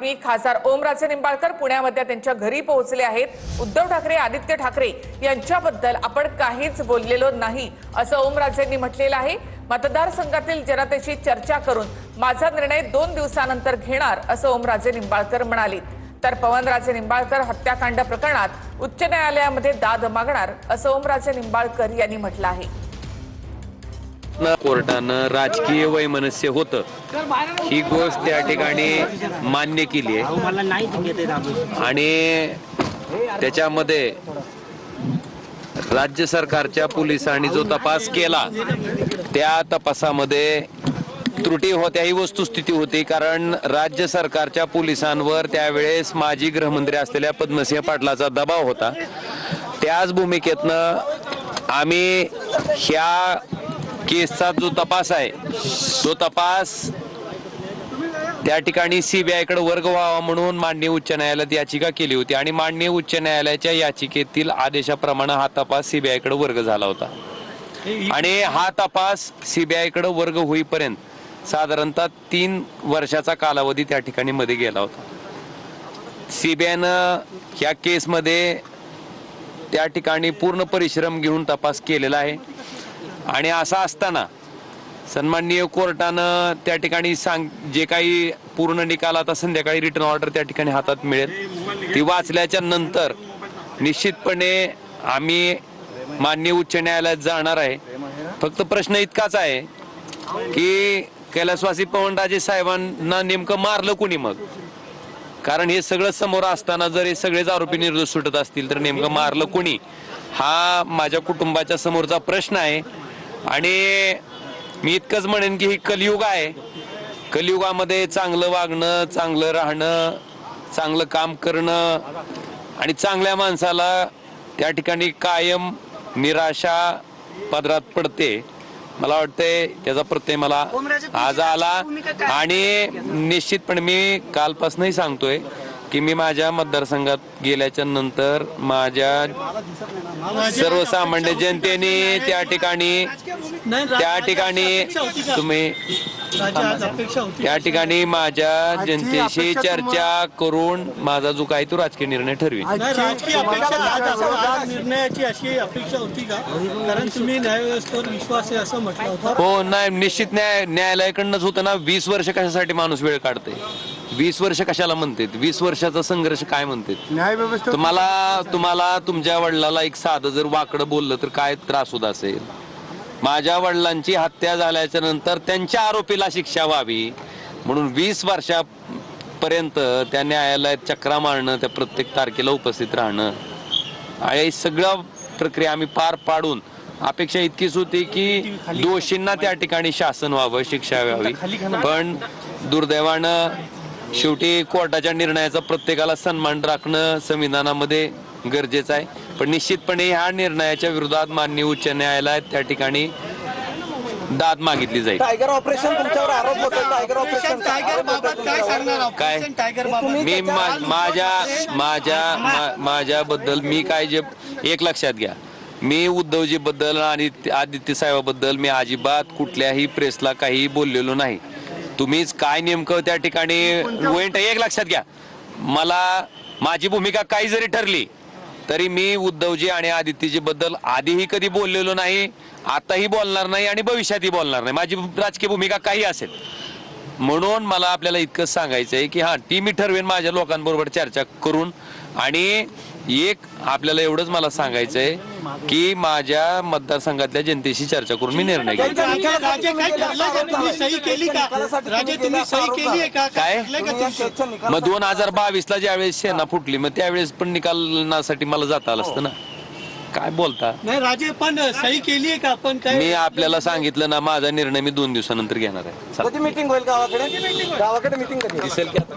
मी खासदार ओमराजे निंबाळकर पुण्यामध्ये त्यांच्या घरी पोहोचले आहेत। उद्धव ठाकरे आदित्य ठाकरे यांच्याबद्दल आपण काहीच बोललेलो नाही असं ओमराजेंनी म्हटलेलं आहे। मतदारसंघातील जनतेशी चर्चा करून माझा निर्णय 2 दिवसानंतर घेणार असं ओमराजे निंबाळकर म्हणाले। तर पवनराजे निंबाळकर हत्याकांड प्रकरणात उच्च न्यायालयामध्ये दाद मागणार असं ओमराजे निंबाळकर यांनी म्हटलं आहे। कोर्टानं राजकीय वैमनस्य होतं ही गोष्ट त्या ठिकाणी मान्य केली आहे आणि त्याच्यामध्ये राज्य सरकारच्या पोलिसांनी जो तपास केला त्या तपासामध्ये त्रुटी होत्या ही वस्तुस्थिती होती। कारण राज्य सरकारच्या पोलिसांवर त्यावेळेस माजी गृहमंत्री असलेल्या पद्मसिंह पाटलाचा दबाव होता। त्याच भूमिकेतनं आम्ही ह्या केसचा जो तपास आहे तो तपास त्या ठिकाणी सीबीआय कडे वर्ग व्हावा म्हणून माननीय उच्च न्यायालयात याचिका केली होती आणि माननीय उच्च न्यायालयाच्या याचिकेतील आदेशाप्रमाणे हा तपास सीबीआय कडे वर्ग झाला होता आणि हा तपास सीबीआय कडे वर्ग होईपर्यंत साधारणतः 3 वर्षाचा कालावधी त्या ठिकाणी मध्ये गेला होता। सीबीआयनं ह्या केसमध्ये त्या ठिकाणी पूर्ण परिश्रम घेऊन तपास केलेला आहे आणि असं असताना सन्माननीय कोर्टानं त्या ठिकाणी जे काही पूर्ण निकाल आता संध्याकाळी रिटर्न ऑर्डर त्या ठिकाणी हातात मिळेल ती वाचल्याच्या नंतर निश्चितपणे आम्ही माननीय उच्च न्यायालयात जाणार आहे। फक्त प्रश्न इतकाच आहे की कैलासवासी पवनराजे साहेबांना नेमकं मारलं कोणी मग? कारण हे सगळं समोर असताना जर हे सगळेच आरोपी निर्दोष सुटत असतील तर नेमकं मारलं कोणी हा माझ्या कुटुंबाच्या समोरचा प्रश्न आहे। आणि मी इतकंच म्हणेन की ही कलियुग आहे। कलियुगामध्ये चांगलं वागणं, चांगलं राहणं, चांगलं काम करणं आणि चांगल्या माणसाला त्या ठिकाणी कायम निराशा पदरात पडते। मला वाटतंय त्याचा प्रत्यय मला आज आला आणि निश्चितपणे मी कालपासूनही सांगतोय की मी माझ्या मतदारसंघात गेल्याच्या नंतर माझ्या सर्वसामान्य जनतेने त्या ठिकाणी माझ्या जनतेशी चर्चा करून माझा जो काही तो राजकीय निर्णय ठरवी। निर्णयाची अशी अपेक्षा होती का? कारण तुम्ही न्यायव्यवस्थेवर विश्वास आहे असं म्हटलं होतं। हो नाही, निश्चित न्यायालयाकडनंच होतं ना। 20 वर्ष कशासाठी माणूस वेळ काढते? 20 वर्ष कशाला म्हणतात? 20 वर्षाचा संघर्ष काय म्हणतात? तुम्हाला तुमच्या वडिलाला एक साधं जर वाकडं बोललं तर काय त्रास होत असेल? माझ्या वडिलांची हत्या झाल्याच्या नंतर त्यांच्या आरोपीला शिक्षा व्हावी म्हणून 20 वर्षापर्यंत त्या न्यायालयात चक्रा मारणं, त्या प्रत्येक तारखेला उपस्थित राहणं आणि सगळं प्रक्रिया आम्ही पार पाडून अपेक्षा इतकीच होती की दोषींना त्या ठिकाणी शासन व्हावं, शिक्षा व्हावी। पण दुर्दैवानं शेवटी कोर्टाच्या निर्णयाचा प्रत्येकाला सन्मान राखणं संविधानामध्ये गरजेचं आहे। पण निश्चितपणे ह्या निर्णयाच्या विरोधात माननीय उच्च न्यायालयात त्या ठिकाणी दाद मागितली जाईल। टायगर ऑपरेशन तुमच्यावर आरोप होतो। टायगर ऑपरेशन काय सांगणार? काय मी माझ्याबद्दल मी काय जे एक लक्षात घ्या, मी उद्धवजी बद्दल आणि आदित्य साहेबाबद्दल मी अजिबात कुठल्याही प्रेसला काही बोललेलो नाही। तुम्हीच काय नेमकं त्या ठिकाणी एक लक्षात घ्या, माझी भूमिका काही जरी ठरली तरी मी उद्धवजी आणि आदित्यजी बद्दल आधीही कधी बोललेलो नाही, आताही बोलणार नाही आणि भविष्यातही बोलणार नाही। माझी राजकीय भूमिका काही असेल म्हणून मला आपल्याला इतकंच सांगायचं आहे की ती मी ठरवेन माझ्या लोकांबरोबर चर्चा करून। आणि एक आपल्याला एवढंच मला सांगायचं आहे की माझ्या मतदारसंघातल्या जनतेशी चर्चा करून मी निर्णय घेईन। काय मग 2022 ला ज्यावेळेस सेना फुटली मग त्यावेळेस पण निकालासाठी मला जाता आलं असतं ना। काय बोलता? नाही राजे, पण सही केली का आपण? काय मी आपल्याला सांगितलं ना, माझा निर्णय मी 2 दिवसानंतर घेणार आहे। कधी मीटिंग होईल गावाकडे? गावाकडे मीटिंग कधी दिसेल की आता?